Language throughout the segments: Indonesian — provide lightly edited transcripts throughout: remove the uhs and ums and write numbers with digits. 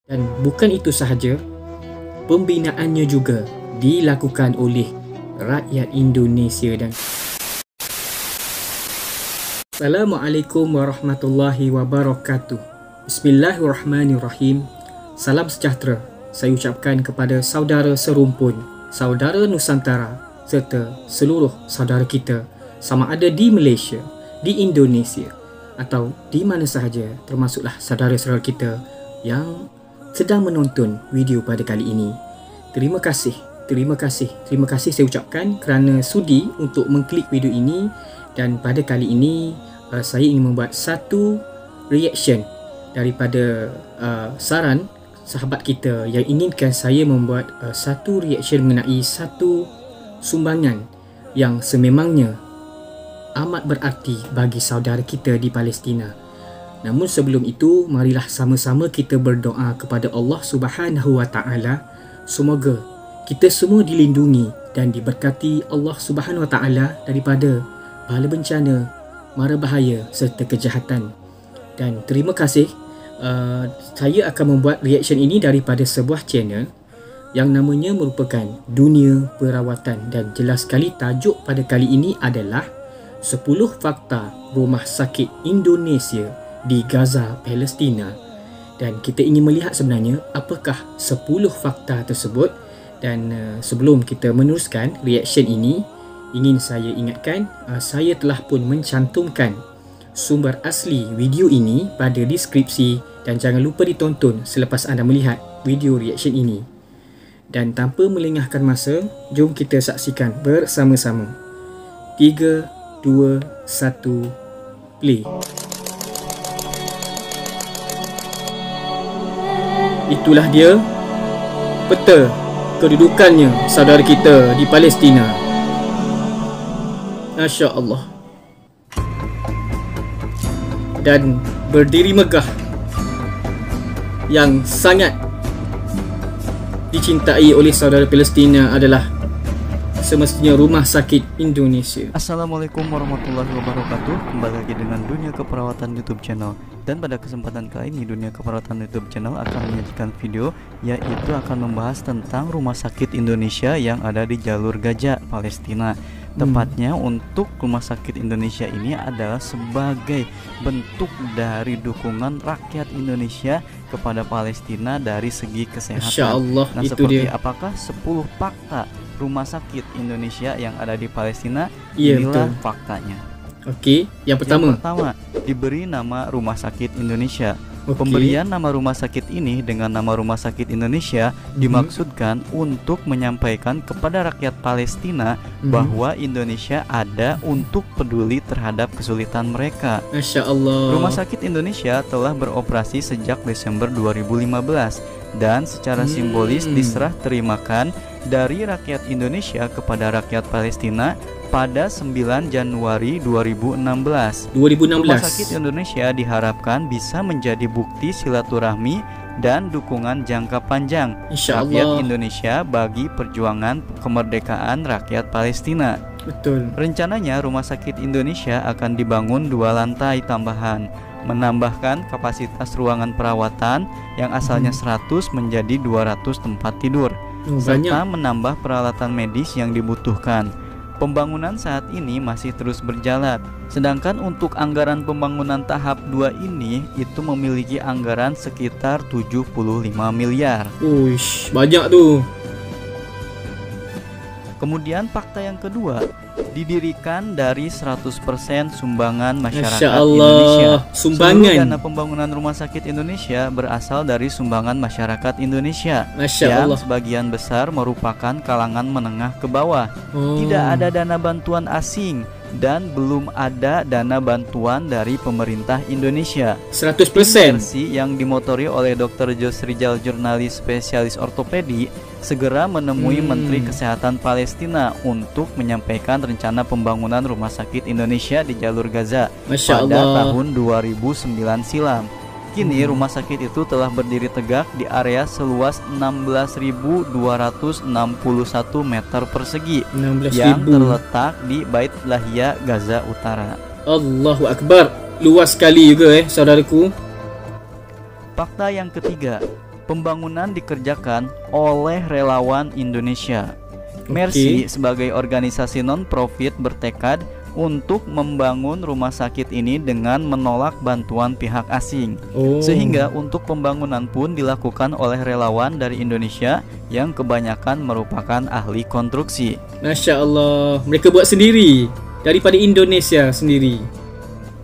Dan bukan itu sahaja, pembinaannya juga dilakukan oleh rakyat Indonesia. Dan Assalamualaikum warahmatullahi wabarakatuh. Bismillahirrahmanirrahim. Salam sejahtera saya ucapkan kepada saudara serumpun, saudara Nusantara serta seluruh saudara kita sama ada di Malaysia, di Indonesia atau di mana sahaja, termasuklah saudara-saudara kita yang sedang menonton video pada kali ini. Terima kasih saya ucapkan kerana sudi untuk mengklik video ini. Dan pada kali ini saya ingin membuat satu reaction daripada saran sahabat kita yang inginkan saya membuat satu reaction mengenai satu sumbangan yang sememangnya amat berarti bagi saudara kita di Palestina. Namun sebelum itu, marilah sama-sama kita berdoa kepada Allah Subhanahu Wa Taala. Semoga kita semua dilindungi dan diberkati Allah Subhanahu Wa Taala daripada bala bencana, mara bahaya serta kejahatan. Dan terima kasih, saya akan membuat reaction ini daripada sebuah channel yang namanya merupakan Dunia Perawatan. Dan jelas sekali tajuk pada kali ini adalah 10 fakta rumah sakit Indonesia di Gaza, Palestina. Dan kita ingin melihat sebenarnya apakah 10 fakta tersebut. Dan sebelum kita meneruskan reaction ini, ingin saya ingatkan, saya telah pun mencantumkan sumber asli video ini pada deskripsi. Dan jangan lupa ditonton selepas anda melihat video reaction ini. Dan tanpa melengahkan masa, jom kita saksikan bersama-sama. 3, 2, 1, play. Itulah dia peta kedudukannya saudara kita di Palestina. Masya Allah. Dan berdiri megah yang sangat dicintai oleh saudara Palestina adalah semestinya Rumah Sakit Indonesia. Assalamualaikum warahmatullahi wabarakatuh. Kembali lagi dengan Dunia Keperawatan YouTube channel. Dan pada kesempatan kali ini Dunia Keperawatan YouTube channel akan menyajikan video yaitu akan membahas tentang Rumah Sakit Indonesia yang ada di jalur Gaza, Palestina. Tepatnya untuk Rumah Sakit Indonesia ini adalah sebagai bentuk dari dukungan rakyat Indonesia kepada Palestina dari segi kesehatan. Masya Allah, nah, itu seperti dia. apakah 10 fakta rumah sakit Indonesia yang ada di Palestina? Ya, inilah betul. faktanya. Okey, yang pertama diberi nama Rumah Sakit Indonesia. Okey. Pemberian nama rumah sakit ini dengan nama Rumah Sakit Indonesia dimaksudkan untuk menyampaikan kepada rakyat Palestina bahwa Indonesia ada untuk peduli terhadap kesulitan mereka. Masya Allah. Rumah Sakit Indonesia telah beroperasi sejak Desember 2015 dan secara simbolis diserah terimakan dari rakyat Indonesia kepada rakyat Palestina pada 9 Januari 2016. Rumah Sakit Indonesia diharapkan bisa menjadi bukti silaturahmi dan dukungan jangka panjang rakyat Indonesia bagi perjuangan kemerdekaan rakyat Palestina. Betul. Rencananya Rumah Sakit Indonesia akan dibangun 2 lantai tambahan, menambahkan kapasitas ruangan perawatan yang asalnya 100 menjadi 200 tempat tidur, serta menambah peralatan medis yang dibutuhkan. Pembangunan saat ini masih terus berjalan, sedangkan untuk anggaran pembangunan tahap 2 ini itu memiliki anggaran sekitar 75 miliar. Uish, banyak tu. Kemudian fakta yang kedua, didirikan dari 100% sumbangan masyarakat Indonesia. Sumbangan. Seluruh dana pembangunan Rumah Sakit Indonesia berasal dari sumbangan masyarakat Indonesia yang sebagian besar merupakan kalangan menengah ke bawah. Tidak ada dana bantuan asing dan belum ada dana bantuan dari pemerintah Indonesia. 100%. Versi yang dimotori oleh Dr. Jos Rijal, jurnalis spesialis ortopedi, segera menemui Menteri Kesehatan Palestina untuk menyampaikan rencana pembangunan Rumah Sakit Indonesia di jalur Gaza pada tahun 2009 silam. Kini rumah sakit itu telah berdiri tegak di area seluas 16.261 meter persegi yang terletak di Bait Lahia, Gaza Utara. Allahu Akbar, luas sekali juga saudaraku. Fakta yang ketiga, pembangunan dikerjakan oleh relawan Indonesia. Mercy sebagai organisasi non-profit bertekad untuk membangun rumah sakit ini dengan menolak bantuan pihak asing. Sehingga untuk pembangunan pun dilakukan oleh relawan dari Indonesia yang kebanyakan merupakan ahli konstruksi. Masya Allah, mereka buat sendiri daripada Indonesia sendiri.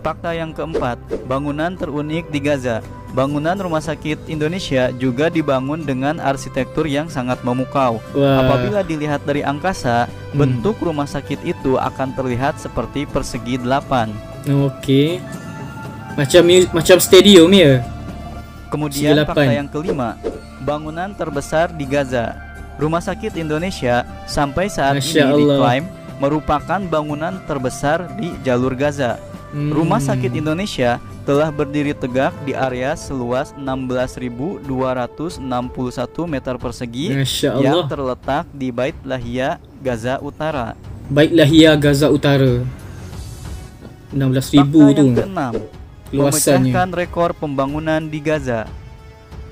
Fakta yang keempat, bangunan terunik di Gaza. Bangunan rumah sakit Indonesia juga dibangun dengan arsitektur yang sangat memukau. Apabila dilihat dari angkasa, bentuk rumah sakit itu akan terlihat seperti persegi 8. Macam stadium ya. Kemudian fakta yang kelima, bangunan terbesar di Gaza. Rumah sakit Indonesia sampai saat ini diklaim merupakan bangunan terbesar di jalur Gaza. Rumah sakit Indonesia telah berdiri tegak di area seluas 16.261 meter persegi yang terletak di Bait Lahia, Gaza Utara. Bait Lahia, Gaza Utara. 16.000 tu. Memecahkan rekor pembangunan di Gaza.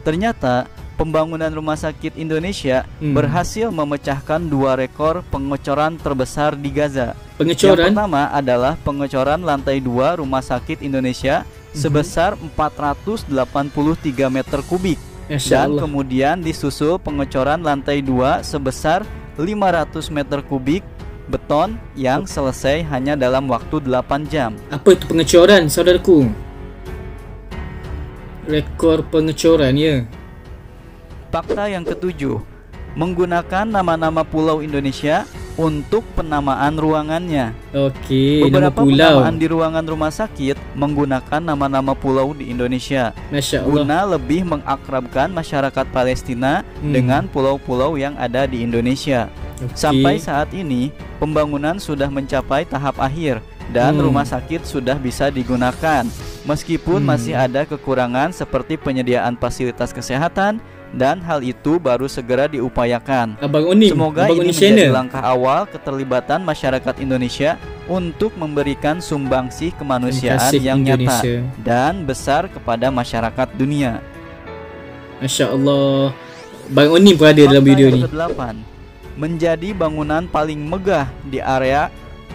Ternyata pembangunan rumah sakit Indonesia berhasil memecahkan 2 rekor pengecoran terbesar di Gaza. Yang pertama adalah pengecoran lantai 2 rumah sakit Indonesia sebesar 483 meter kubik. Dan kemudian disusul pengecoran lantai 2 sebesar 500 meter kubik beton yang selesai hanya dalam waktu 8 jam. Apa itu pengecoran, saudaraku? Rekor pengecoran ya. Fakta yang ketujuh, menggunakan nama-nama pulau Indonesia untuk penamaan ruangannya. Beberapa penamaan di ruangan rumah sakit menggunakan nama-nama pulau di Indonesia guna lebih mengakrabkan masyarakat Palestina dengan pulau-pulau yang ada di Indonesia. Sampai saat ini pembangunan sudah mencapai tahap akhir dan rumah sakit sudah bisa digunakan, meskipun masih ada kekurangan seperti penyediaan fasilitas kesehatan, dan hal itu baru segera diupayakan. Semoga ini menjadi langkah awal keterlibatan masyarakat Indonesia untuk memberikan sumbangsih kemanusiaan yang nyata dan besar kepada masyarakat dunia. Masya Allah, Bang Onim pun ada dalam video ni. Ke-8, menjadi bangunan paling megah di area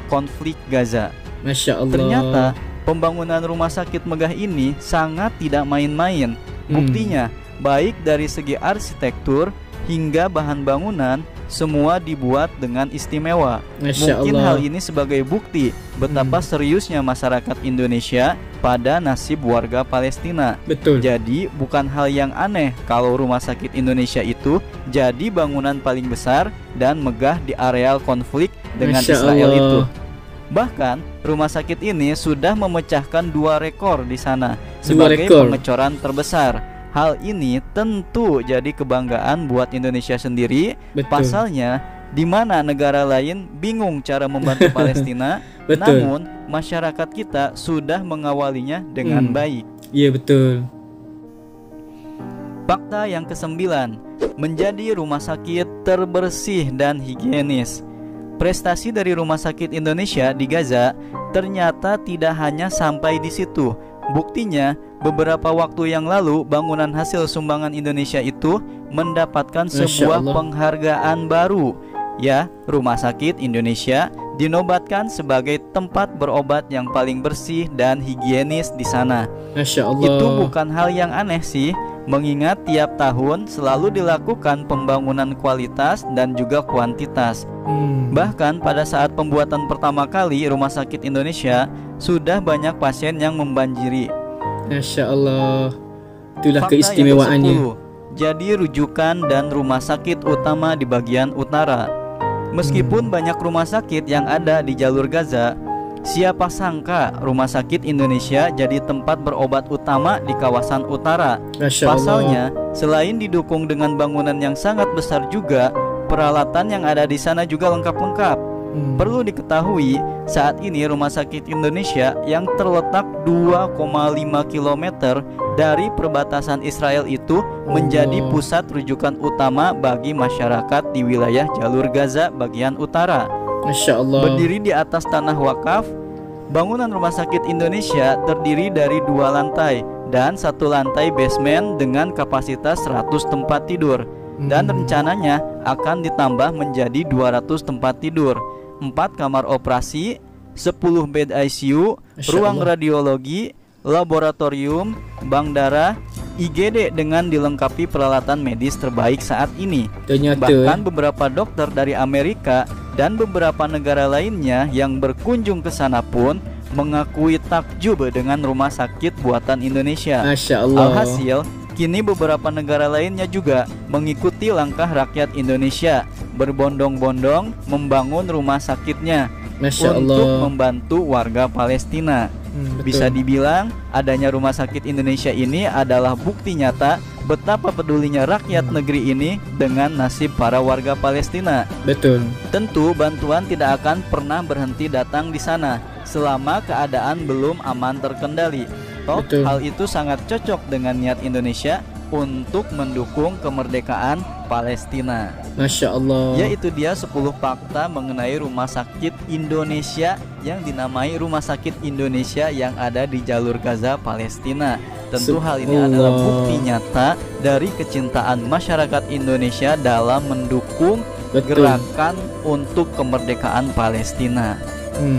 konflik Gaza. Masya Allah. Ternyata pembangunan rumah sakit megah ini sangat tidak main-main. Buktinya, baik dari segi arsitektur hingga bahan bangunan, semua dibuat dengan istimewa. Mungkin hal ini sebagai bukti betapa seriusnya masyarakat Indonesia pada nasib warga Palestina. Jadi bukan hal yang aneh kalau rumah sakit Indonesia itu jadi bangunan paling besar dan megah di areal konflik dengan Israel itu. Bahkan rumah sakit ini sudah memecahkan 2 rekor di sana sebagai pengecoran terbesar. Hal ini tentu jadi kebanggaan buat Indonesia sendiri. Pasalnya, di mana negara lain bingung cara membantu Palestina, namun masyarakat kita sudah mengawalinya dengan baik. Iya, betul. Fakta yang ke-9, menjadi rumah sakit terbersih dan higienis. Prestasi dari Rumah Sakit Indonesia di Gaza ternyata tidak hanya sampai di situ. Buktinya, beberapa waktu yang lalu bangunan hasil sumbangan Indonesia itu mendapatkan sebuah penghargaan baru. Ya, Rumah Sakit Indonesia dinobatkan sebagai tempat berobat yang paling bersih dan higienis di sana. Itu bukan hal yang aneh sih, mengingat tiap tahun selalu dilakukan pembangunan kualitas dan juga kuantitas. Bahkan pada saat pembuatan pertama kali Rumah Sakit Indonesia, sudah banyak pasien yang membanjiri. Masya Allah, itulah keistimewaannya. Jadi rujukan dan rumah sakit utama di bagian utara. Meskipun banyak rumah sakit yang ada di jalur Gaza, siapa sangka Rumah Sakit Indonesia jadi tempat berobat utama di kawasan utara. Pasalnya, selain didukung dengan bangunan yang sangat besar juga, peralatan yang ada di sana juga lengkap-lengkap. Perlu diketahui, saat ini Rumah Sakit Indonesia yang terletak 2,5 km dari perbatasan Israel itu menjadi pusat rujukan utama bagi masyarakat di wilayah jalur Gaza bagian utara. Masya Allah. Berdiri di atas tanah wakaf, bangunan Rumah Sakit Indonesia terdiri dari 2 lantai dan 1 lantai basement dengan kapasitas 100 tempat tidur. Dan rencananya akan ditambah menjadi 200 tempat tidur, 4 kamar operasi, 10 bed ICU, ruang radiologi, laboratorium, bank darah, IGD dengan dilengkapi peralatan medis terbaik saat ini. Bahkan beberapa dokter dari Amerika dan beberapa negara lainnya yang berkunjung ke sana pun mengakui takjub dengan rumah sakit buatan Indonesia. Masya Allah. Alhasil, kini beberapa negara lainnya juga mengikuti langkah rakyat Indonesia, berbondong-bondong membangun rumah sakitnya untuk membantu warga Palestina. Bisa dibilang adanya rumah sakit Indonesia ini adalah bukti nyata betapa pedulinya rakyat negeri ini dengan nasib para warga Palestina. Betul. Tentu bantuan tidak akan pernah berhenti datang di sana selama keadaan belum aman terkendali. Toh hal itu sangat cocok dengan niat Indonesia untuk mendukung kemerdekaan Palestina. Masya Allah. Yaitu dia 10 fakta mengenai rumah sakit Indonesia yang dinamai Rumah Sakit Indonesia yang ada di jalur Gaza, Palestina. Tentu hal ini adalah bukti nyata dari kecintaan masyarakat Indonesia dalam mendukung gerakan untuk kemerdekaan Palestina.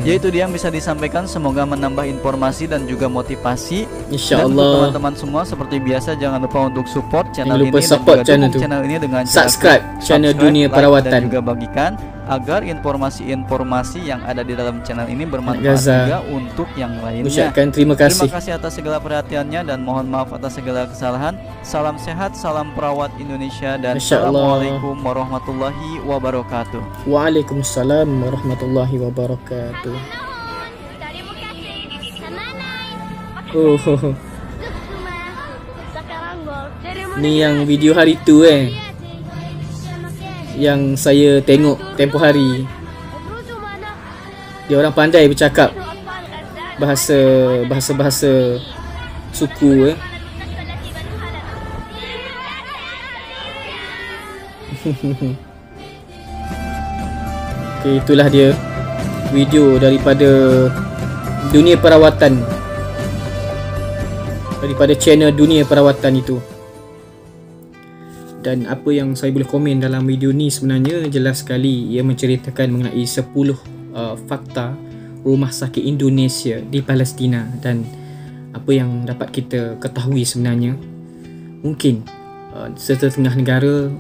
Yaitu dia yang bisa disampaikan, semoga menambah informasi dan juga motivasi. Insyaallah. Dan untuk teman-teman semua seperti biasa jangan lupa untuk support channel ini support dan juga dukung channel ini dengan subscribe channel Dunia Perawatan dan juga bagikan agar informasi-informasi yang ada di dalam channel ini bermanfaat juga untuk yang lainnya. Ucapkan terima kasih. Terima kasih atas segala perhatiannya dan mohon maaf atas segala kesalahan. Salam sehat, salam perawat Indonesia dan Assalamualaikum warahmatullahi wabarakatuh. Waalaikumsalam warahmatullahi wabarakatuh. Ni yang video hari tu yang saya tengok tempoh hari. Dia orang pandai bercakap bahasa suku Okay, itulah dia video daripada Dunia Perawatan, daripada channel Dunia Perawatan itu. Dan apa yang saya boleh komen dalam video ni sebenarnya jelas sekali ia menceritakan mengenai 10 fakta rumah sakit Indonesia di Palestina. Dan apa yang dapat kita ketahui sebenarnya, mungkin setengah negara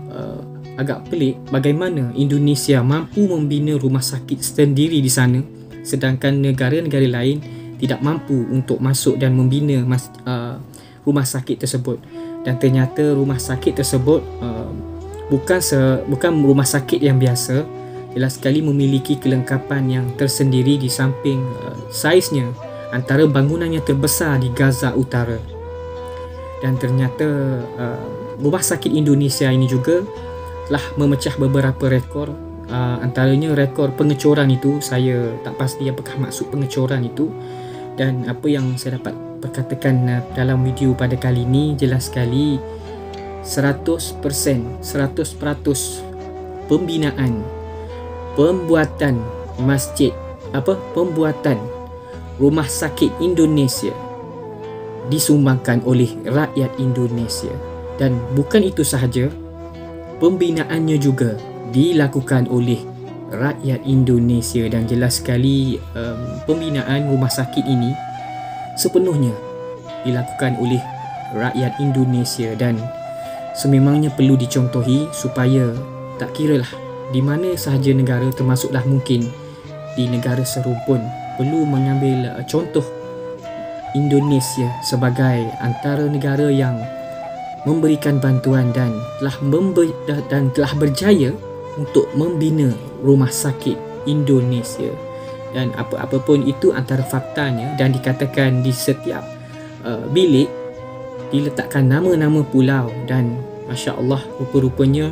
agak pelik bagaimana Indonesia mampu membina rumah sakit sendiri di sana, sedangkan negara-negara lain tidak mampu untuk masuk dan membina rumah sakit tersebut. Dan ternyata rumah sakit tersebut bukan rumah sakit yang biasa. Jelas sekali memiliki kelengkapan yang tersendiri, di samping saiznya antara bangunan yang terbesar di Gaza Utara. Dan ternyata rumah sakit Indonesia ini juga telah memecah beberapa rekor, antaranya rekor pengecoran itu. Saya tak pasti apakah maksud pengecoran itu. Dan apa yang saya dapat perkatakan dalam video pada kali ini, jelas sekali 100% pembinaan, pembuatan masjid, pembuatan rumah sakit Indonesia disumbangkan oleh rakyat Indonesia. Dan bukan itu sahaja, pembinaannya juga dilakukan oleh rakyat Indonesia. Dan jelas sekali pembinaan rumah sakit ini sepenuhnya dilakukan oleh rakyat Indonesia. Dan sememangnya perlu dicontohi supaya tak kiralah di mana sahaja negara, termasuklah mungkin di negara serumpun, perlu mengambil contoh Indonesia sebagai antara negara yang memberikan bantuan dan telah berjaya untuk membina rumah sakit Indonesia. Dan apa-apa pun itu antara faktanya, dan dikatakan di setiap bilik diletakkan nama-nama pulau. Dan Masya Allah, rupa-rupanya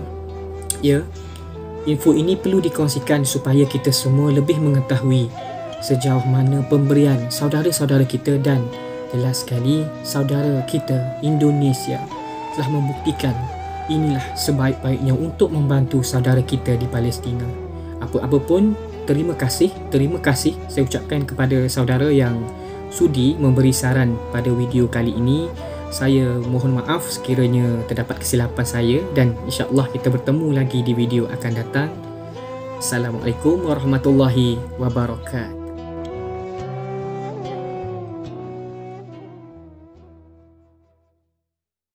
info ini perlu dikongsikan supaya kita semua lebih mengetahui sejauh mana pemberian saudara-saudara kita. Dan jelas sekali saudara kita Indonesia telah membuktikan inilah sebaik-baiknya untuk membantu saudara kita di Palestina. Apa-apa pun, terima kasih saya ucapkan kepada saudara yang sudi memberi saran pada video kali ini. Saya mohon maaf sekiranya terdapat kesilapan saya dan insya-Allah kita bertemu lagi di video akan datang. Assalamualaikum warahmatullahi wabarakatuh.